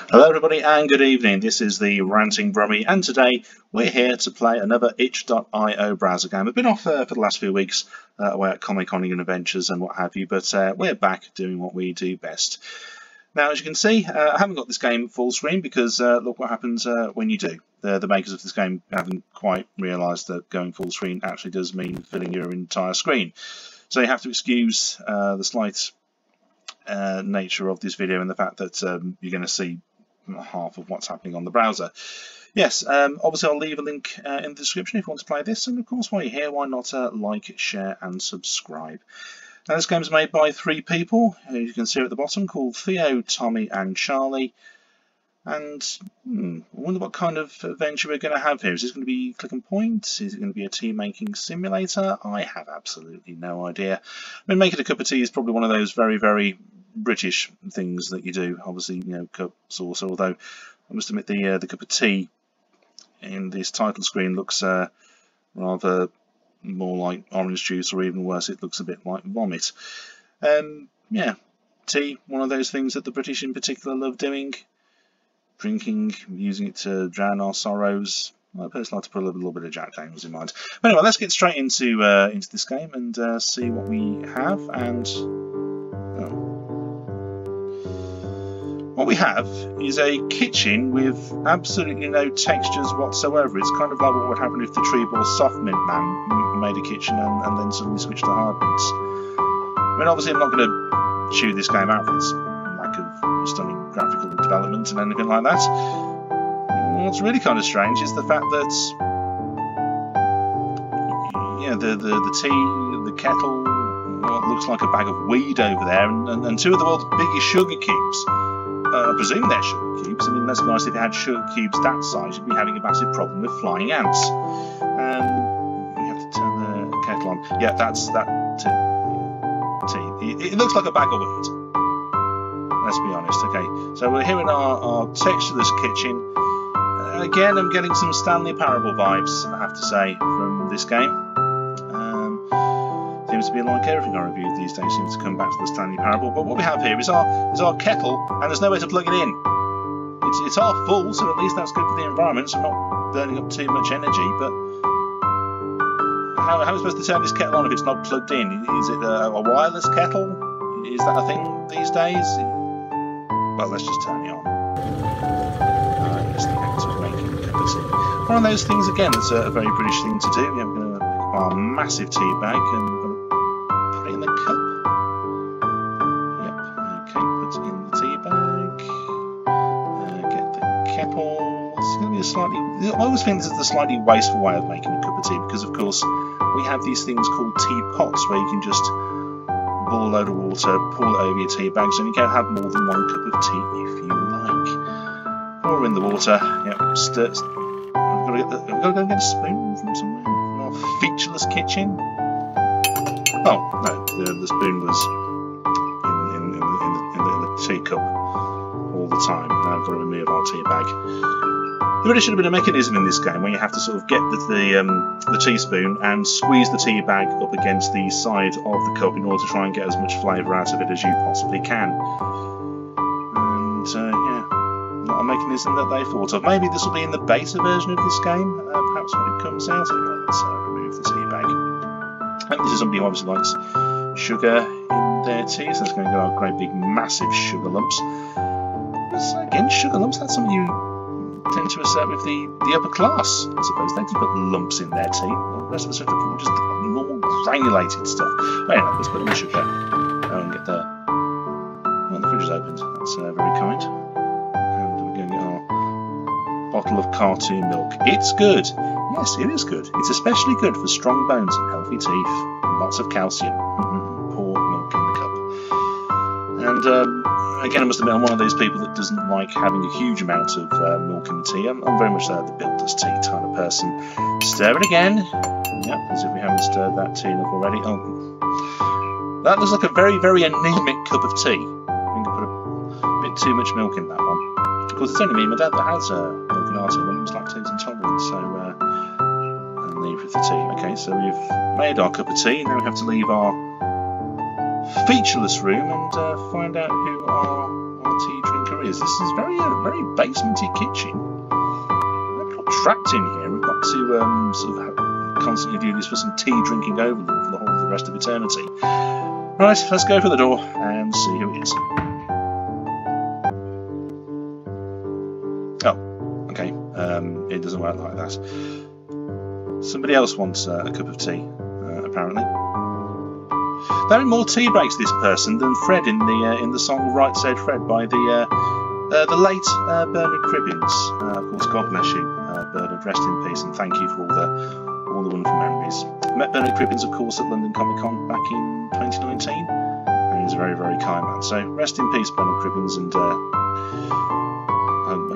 Hello everybody and good evening, this is the Ranting Brummy and today we're here to play another itch.io browser game. I've been off for the last few weeks away at Comic-Coning and adventures and what have you, but we're back doing what we do best. Now as you can see, I haven't got this game full screen because look what happens when you do. The makers of this game haven't quite realised that going full screen actually does mean filling your entire screen. So you have to excuse the slight nature of this video and the fact that you're going to see half of what's happening on the browser. Yes, obviously I'll leave a link in the description if you want to play this, and of course while you're here, why not like, share and subscribe. Now this game's made by 3 people, who you can see at the bottom, called Theo, Tommy and Charlie. And I wonder what kind of adventure we're going to have here. Is this going to be click and point? Is it going to be a tea making simulator? I have absolutely no idea. I mean, making a cup of tea is probably one of those very, very British things that you do. Obviously, you know, cup, saucer, although I must admit the cup of tea in this title screen looks rather more like orange juice, or even worse, it looks a bit like vomit. Yeah, tea, one of those things that the British in particular love doing. Drinking, using it to drown our sorrows. I personally like to put a little bit of Jack Daniels in mind. But anyway, let's get straight into this game and see what we have. And what we have is a kitchen with absolutely no textures whatsoever. It's kind of like what would happen if the Treeball Soft Mint man made a kitchen and then suddenly switched to hard mints. I mean, obviously I'm not going to chew this game out for its lack of stunning graphical development and anything like that. What's really kind of strange is the fact that the tea, the kettle, what looks like a bag of weed over there, and 2 of the world's biggest sugar cubes. I presume they're sugar cubes. I mean, let's be honest, if you had sugar cubes that size, you'd be having a massive problem with flying ants. You have to turn the kettle on. Yeah, that's that tea. It looks like a bag of weed. Let's be honest. Okay, so we're here in our textureless kitchen. Again, I'm getting some Stanley Parable vibes, I have to say, from this game. Seems to be like everything I review these days seems to come back to the Stanley Parable. But what we have here is our kettle, and there's nowhere to plug it in. It's half full, so at least that's good for the environment, so I'm not burning up too much energy. But how am I supposed to turn this kettle on if it's not plugged in? Is it a wireless kettle? Is that a thing these days? Well, let's just turn it on. Yes, the act of making a cup of tea. One of those things, again, that's a very British thing to do. Yeah, we're going to pick up our massive tea bag and we're going to put it in the cup. Yep, okay, put it in the tea bag. Get the kettle. It's going to be a slightly... I always think this is the slightly wasteful way of making a cup of tea because, of course, we have these things called teapots where you can just boil a load of water, pour it over your tea bags, and you can have more than 1 cup of tea if you like. Pour in the water, yep, stir. We've got to go get a spoon from somewhere. From our featureless kitchen. Oh no, the spoon was in the teacup all the time. Now I've got to remove our tea bag. There really should have been a mechanism in this game where you have to sort of get the teaspoon and squeeze the tea bag up against the side of the cup in order to try and get as much flavour out of it as you possibly can. And yeah, not a mechanism that they thought of. Maybe this will be in the beta version of this game, perhaps when it comes out. Anyway, let's remove the tea bag. And this is somebody who obviously likes sugar in their tea, so it's going to get our great big massive sugar lumps. Again, sugar lumps, that's something you tend to assert with the upper class, I suppose. They just put lumps in their tea. The rest of us have to put just more granulated stuff. But anyway, let's put in the sugar and get the... Well, the fridge is opened. That's very kind. And we're going to get our bottle of cartoon milk. It's good. Yes, it is good. It's especially good for strong bones and healthy teeth. And lots of calcium. Pour milk in the cup. And again, I must admit, I'm one of those people that doesn't like having a huge amount of milk in the tea. I'm very much the builder's tea kind of person. Stir it again. Yep, as if we haven't stirred that tea enough already. Oh, that looks like a very, very anemic cup of tea. I think I put a bit too much milk in that one. Of course, it's only me and my dad that has milk and article and lactose intolerant, so I'll leave with the tea. Okay, so we've made our cup of tea. Now we have to leave our featureless room and find out who our tea drinker longer is. This is very basementy kitchen. We're not trapped in here. We've got to sort of constantly do this for some tea drinking overlord for the whole of the rest of eternity. Right, let's go for the door and see who it is. Oh, okay. It doesn't work like that. Somebody else wants a cup of tea, apparently. There are more tea breaks this person than Fred in the song "Right Said Fred" by the late Bernard Cribbins. Of course, God bless you, Bernard. Rest in peace, and thank you for all the wonderful memories. I met Bernard Cribbins, of course, at London Comic Con back in 2019, and he was a very kind man. So rest in peace, Bernard Cribbins, and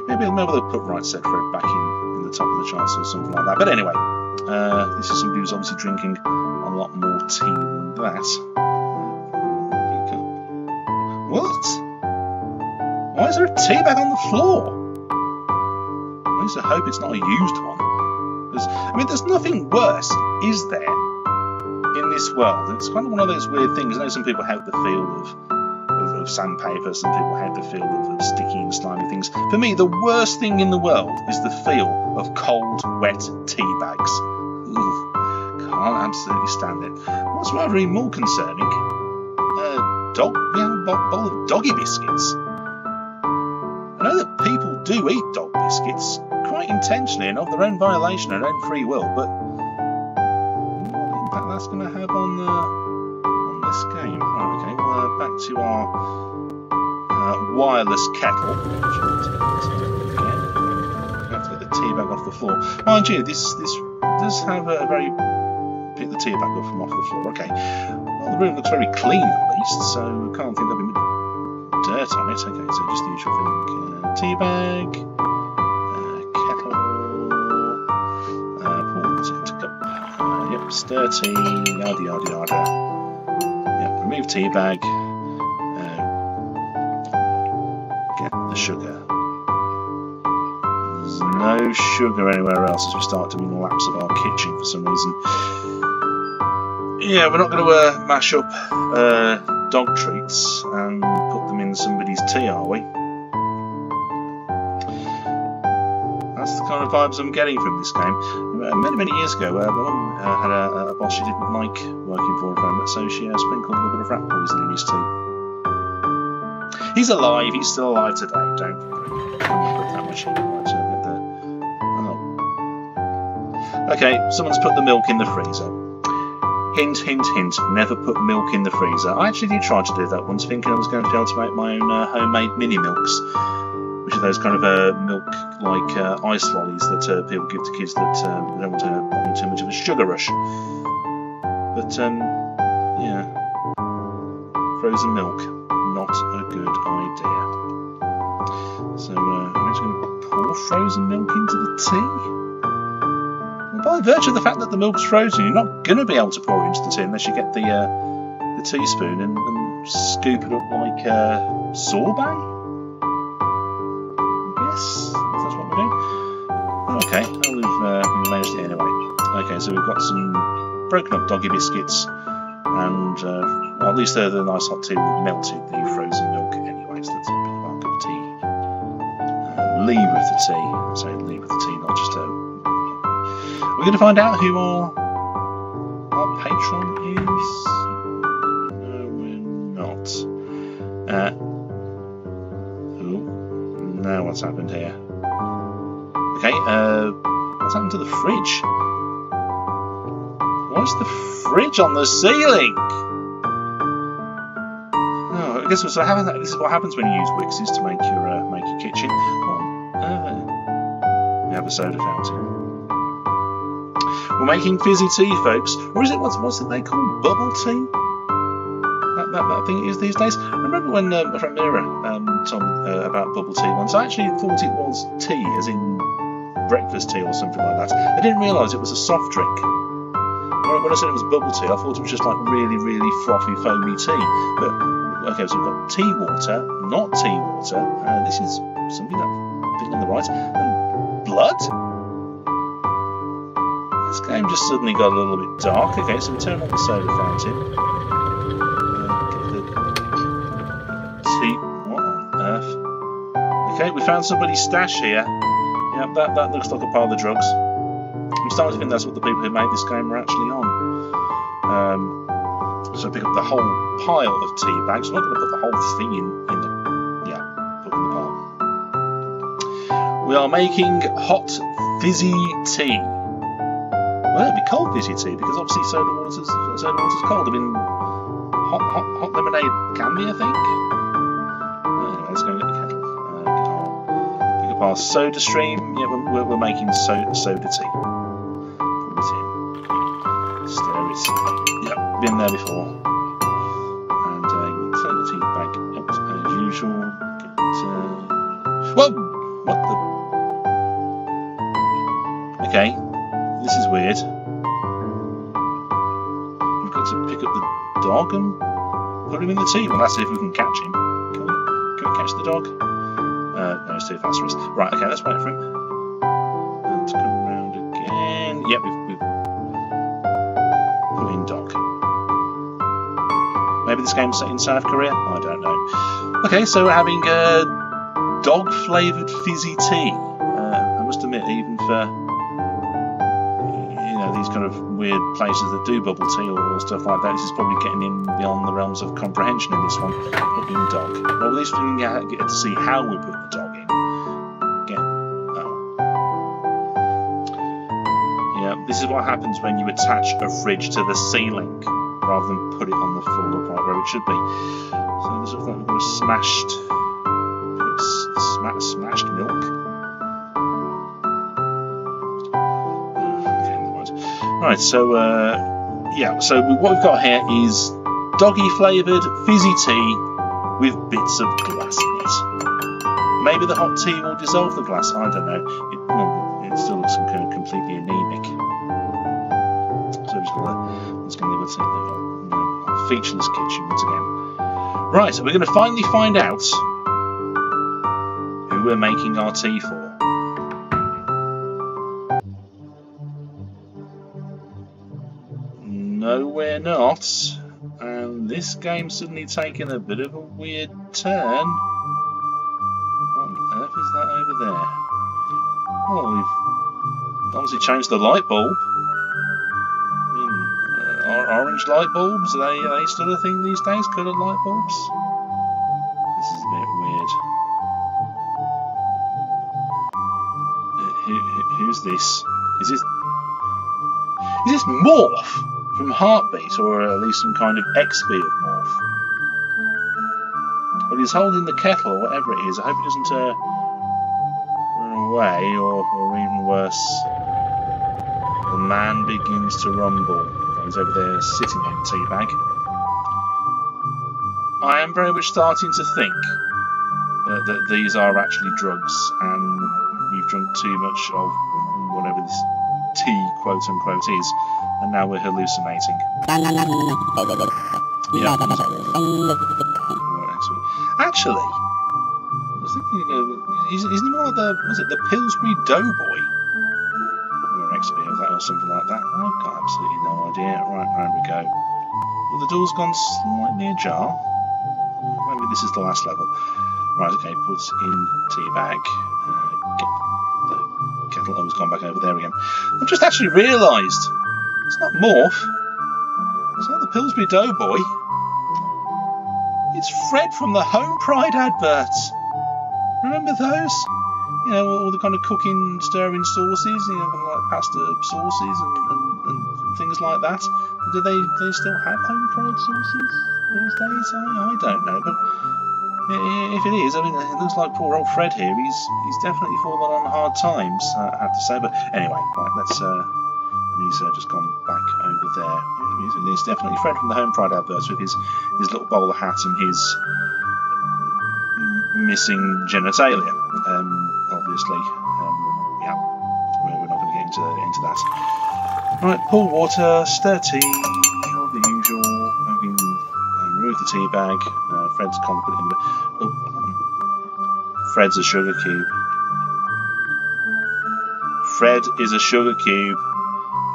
maybe they'll put "Right Said Fred" back in the top of the charts or something like that. But anyway, this is somebody who's obviously drinking a lot more tea than that. What? Why is there a tea bag on the floor? I just hope it's not a used one. There's nothing worse, is there, in this world? It's kind of one of those weird things. I know some people hate the feel of sandpaper, some people hate the feel of sticky and slimy things. For me, the worst thing in the world is the feel of cold, wet tea bags. Ooh, can't absolutely stand it. What's rather even more concerning, a bowl of doggy biscuits. I know that people do eat dog biscuits quite intentionally and of their own violation and own free will, but what impact that's going to have on this game? Right, okay, well, back to our wireless kettle. Have to get the tea bag off the floor. Mind you, this does have a very... Pick the tea bag up from off the floor. Okay, well, the room looks very clean at least, so I can't think there'll be much dirt on it. Okay, so just the usual thing. Tea bag, kettle, pour it into cup. Yep, stir tea, yada yada yada. Yep, remove tea bag. Get the sugar. There's no sugar anywhere else as we start doing the laps of our kitchen for some reason. Yeah, we're not going to mash up dog treats and put them in somebody's tea, are we? That's the kind of vibes I'm getting from this game. Many years ago, my mum had a boss she didn't like working for her, but so she sprinkled a little bit of rat poison in his tea. He's alive. He's still alive today. Don't put that much in. Right, so okay, someone's put the milk in the freezer. Hint, hint, hint, never put milk in the freezer. I actually did try to do that once, thinking I was going to be able to make my own homemade mini milks, which are those kind of milk-like ice lollies that people give to kids that they don't want to have too much of a sugar rush. But, yeah, frozen milk, not a good idea. So, I'm just going to pour frozen milk into the tea. By virtue of the fact that the milk's frozen, you're not going to be able to pour it into the tea unless you get the teaspoon and scoop it up like sorbet. Yes, that's what we're doing. Okay, well, we've managed it anyway. Okay, so we've got some broken up doggy biscuits, and well, at least the nice hot tea will melted the frozen milk anyway, so that's a bit of our cup of tea. Leave with the tea. I say leave with the tea, not just we're going to find out who our patron is. No, we're not. Now what's happened here? Okay, what's happened to the fridge? Why's the fridge on the ceiling? Oh, I guess this is what happens when you use Wixes to make your kitchen. We have a soda fountain. We're making fizzy tea, folks. Or is it, what's it they call? Bubble tea? That thing it is these days? I remember when my friend Mira told me about bubble tea once. I actually thought it was tea, as in breakfast tea or something like that. I didn't realise it was a soft drink. When I said it was bubble tea, I thought it was just like really frothy, foamy tea. But, okay, so we've got tea water, not tea water. This is something that thing on the right. And blood? This game just suddenly got a little bit dark. Okay, so we turn on the soda fountain. Get the tea. What on earth? Okay, we found somebody's stash here. Yeah, that looks like a pile of drugs. I'm starting to think that's what the people who made this game were actually on. So pick up the whole pile of tea bags. I'm not going to put the whole thing in the put in the pile. We are making hot fizzy tea. Well, it'd be cold fizzy tea because obviously soda water's cold. I mean, hot lemonade can be, I think. Anyway, let's go and get the kettle. Pick up our soda stream. Yeah, we're making soda tea. Put it in. Stir it. Yep, been there before. And turn the tea bag up as usual. Whoa! What the? Okay, this is weird. We've got to pick up the dog and put him in the tea. Well, that's if we can catch him. Can we catch the dog? No, it's too fast for us. Right, okay, let's wait for him. And come round again. Yep, we've put in dog. Maybe this game's set in South Korea? I don't know. Okay, so we're having dog-flavoured fizzy tea. I must admit, even for these kind of weird places that do bubble tea or stuff like that, this is probably getting in beyond the realms of comprehension in this one. Put in dog. Well, at least we can get to see how we put the dog in. Yeah, this is what happens when you attach a fridge to the ceiling rather than put it on the full upright where it should be. So this looks like we've got a smashed milk. Right, so so what we've got here is doggy flavoured fizzy tea with bits of glass in it. Maybe the hot tea will dissolve the glass, I don't know. It still looks kind of completely anemic. So I'm just going to leave it in a featureless kitchen once again. Right, so we're going to finally find out who we're making our tea for. No, we're not. And this game's suddenly taken a bit of a weird turn. What on earth is that over there? Oh, we've obviously changed the light bulb. I mean, orange light bulbs, are they still a thing these days? Coloured light bulbs? This is a bit weird. Who's this? Is this Morph from Heartbeat, or at least some kind of XP of Morph? Well, he's holding the kettle, or whatever it is. I hope he doesn't run away, or even worse, the man begins to rumble. He's over there sitting on the tea bag. I am very much starting to think that these are actually drugs, and we've drunk too much of whatever this tea, quote unquote, is, and now we're hallucinating. Yeah. Actually, I was thinking, isn't he more like the Pillsbury Doughboy? Or an XP of that, or something like that. I've got absolutely no idea. Right, round we go. Well, the door's gone slightly ajar. Maybe this is the last level. Right, okay, put in tea bag. Kettle. Oh, it's gone back over there again. I've just actually realised it's not Morph. It's not the Pillsbury Doughboy. It's Fred from the Home Pride adverts. Remember those? You know, all the kind of cooking, stirring sauces, you know, like pasta sauces and things like that. Do they still have Home Pride sauces these days? I don't know, but if it is, I mean, it looks like poor old Fred here. He's definitely fallen on hard times, I have to say. But anyway, right, let's. He's just gone back over there. It's definitely Fred from the Home Pride adverts with his little bowler hat and his missing genitalia. Obviously, yeah, we're not going to get into that. Right, pour water, stir tea, all the usual. Remove the tea bag. Fred's can't put it in the. Oh, Fred's a sugar cube. Fred is a sugar cube. A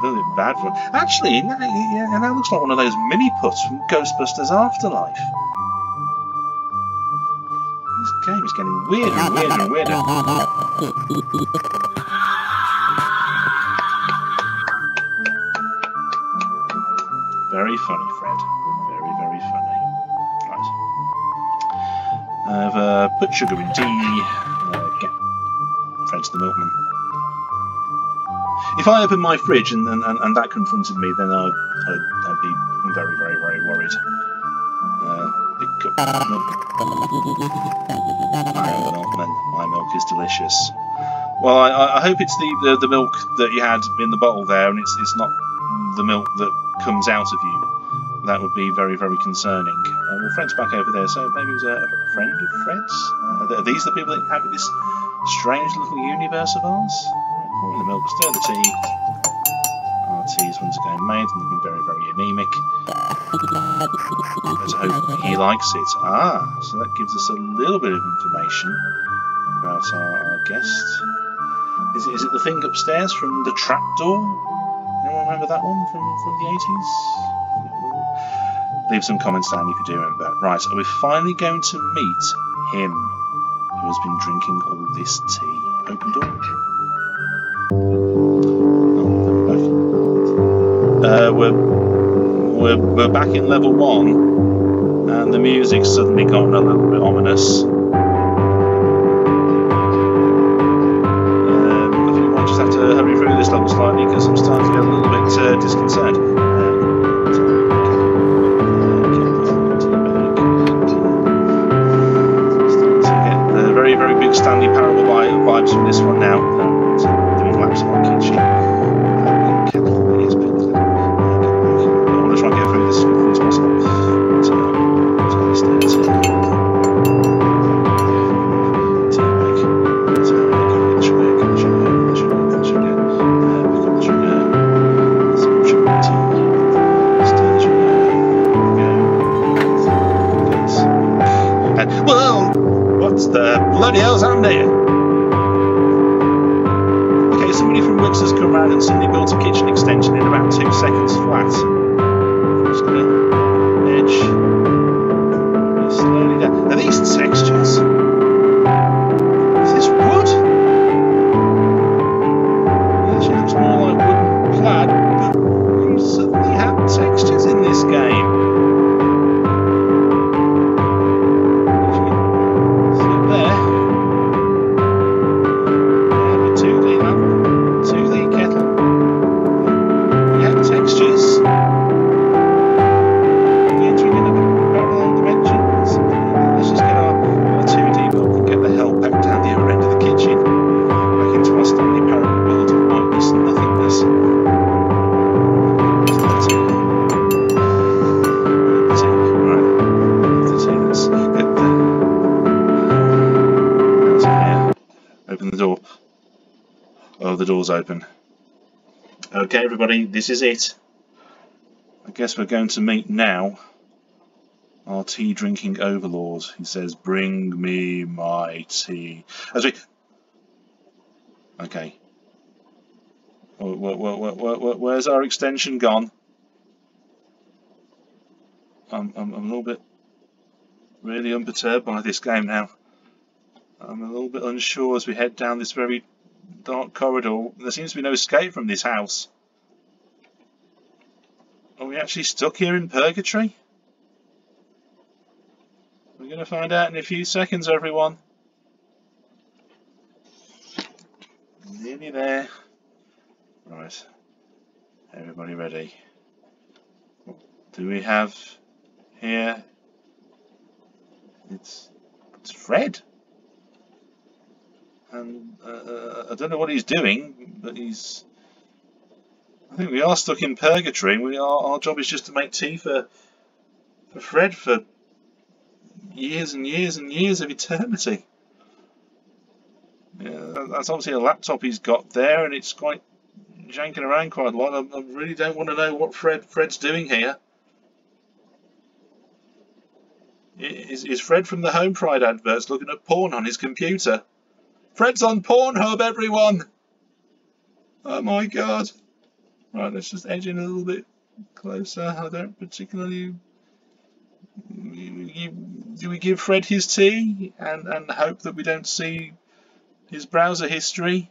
little bit bad for him. Actually, and that looks like one of those mini puts from Ghostbusters Afterlife. He's game is getting weirder and weirder and weirder. Very funny, Fred. Very, very funny. Right. I've put sugar in tea. Get Fred's the milkman. If I opened my fridge and that confronted me, then I'd be very, very, very worried. Pick up milk. I am the milkman. My milk is delicious. Well, I hope it's the milk that you had in the bottle there, and it's not the milk that comes out of you. That would be very, very concerning. Well, Fred's back over there, so maybe it was a friend of Fred's. Are these the people that inhabit this strange little universe of ours? Pouring the milk, stir the tea. Our tea is once again made, and looking very, very anemic. Let's hope he likes it. Ah, so that gives us a little bit of information about our guest. Is it the thing upstairs from the trapdoor? Anyone remember that one from the 80s? Leave some comments down if you do remember. Right, are we finally going to meet him who has been drinking all this tea? Open door. We're back in level 1, and the music's suddenly gotten a little bit ominous. I think we might just have to hurry through this level slightly because I'm starting to get a little bit disconcerted. Starting to get very, very big Stanley Parable vibes from this one now. Doing laps of our kitchen. As quickly as possible. Well, what's the bloody hell's on there? Okay, somebody from Wix has come round and suddenly built a kitchen extension in about 2 seconds flat. Just gonna edge slowly down. Are these textures? Is this wood? It actually looks more like wooden plaid, but you suddenly have textures in this game. If you can see up there, we have a 2D kettle. We have textures. The door's open. Okay, everybody, this is it. I guess we're going to meet now our tea drinking overlord. He says, "Bring me my tea." As we... Okay. Where's our extension gone? I'm a little bit really unperturbed by this game now. I'm a little bit unsure as we head down this very dark corridor. There seems to be no escape from this house. Are we actually stuck here in purgatory? We're going to find out in a few seconds, everyone. Nearly there. Right. Everybody ready? What do we have here? It's Fred. And I don't know what he's doing, but he's... I think we are stuck in purgatory. Our job is just to make tea for Fred for years and years and years of eternity. Yeah, that's obviously a laptop he's got there, and it's quite janking around quite a lot. I really don't want to know what Fred's doing here. Is Fred from the Home Pride adverts looking at porn on his computer? Fred's on Pornhub, everyone! Oh my god. Right, let's just edge in a little bit closer. I don't particularly... do we give Fred his tea and hope that we don't see his browser history?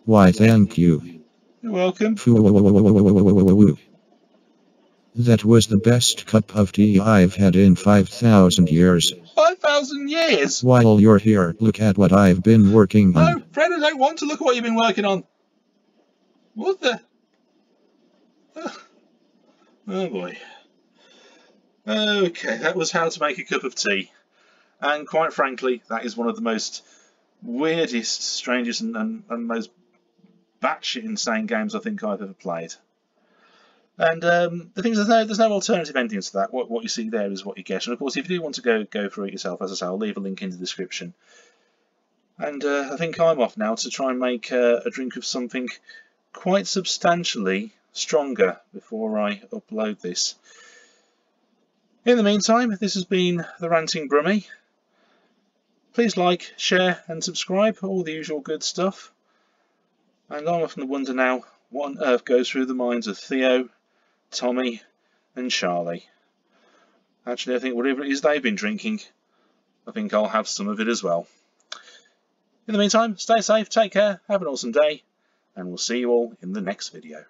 Why, thank you. You're welcome. That was the best cup of tea I've had in 5,000 years. 5,000 years? While you're here, look at what I've been working on. No, Fred, I don't want to look at what you've been working on. What the? Oh boy. Okay, that was how to make a cup of tea. And quite frankly, that is one of the most weirdest, strangest and most batshit insane games I think I've ever played. And the thing is, there's no alternative endings to that. What you see there is what you get. And of course, if you do want to go through it yourself, as I say, I'll leave a link in the description. And I think I'm off now to try and make a drink of something quite substantially stronger before I upload this. In the meantime, this has been the Ranting Brummie. Please like, share and subscribe, all the usual good stuff. And I'm often wonder now, what on earth goes through the minds of Theo, Tommy and Charlie. Actually, I think whatever it is they've been drinking, I think I'll have some of it as well. In the meantime, stay safe, take care, have an awesome day, and we'll see you all in the next video.